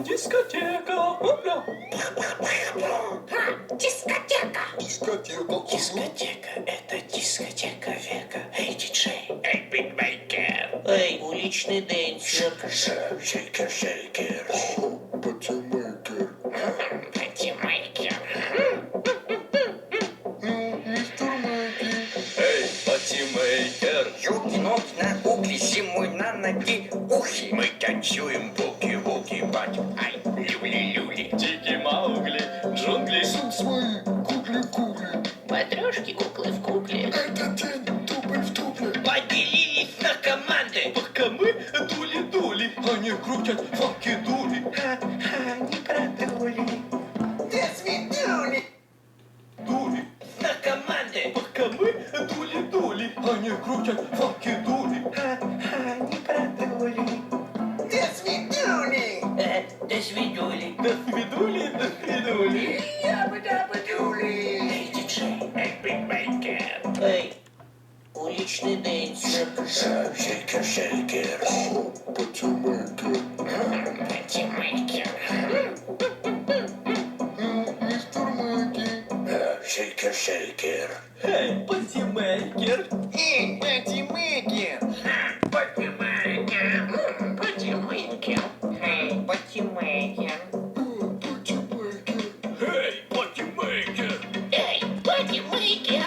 Дискотека. Опля. Дискотека. Дискотека. Дискотека. Это дискотека века. Эй, диджей. Эй, битмейкер. Эй, уличный денсер. Шейкер, шейкер. Патимейкер. Патимейкер. Мистер Мэйки. Эй, патимейкер. Юки-ноки на кукле, зимой на ноги ухи. Мы танцуем буги-вуги, бать. Ай, люли-люли. Дикий Маугли. Джунгли. Сын свои, кукли-кукли. Матрешки куклы в кукле. Этот день дубль в дубле. Поделились на команды. Пока мы дули-дули, они крутят факи-дули. Ха-ха, не продули. До свидули. Дули. На команды. Пока мы дули-дули, они крутят факи-дули. Ха-ха, не продули. До свидули. До свидули. До свидули, до свидули. Я-бы-да-бы-дули. Эй, диджей. Эй, битмейкер. Эй, уличный денсер. Шейкер, шейкер. Патимейкер. Патимейкер. Мистер Мэйки. Шейкер, шейкер. Эй, патимейкер. Эй,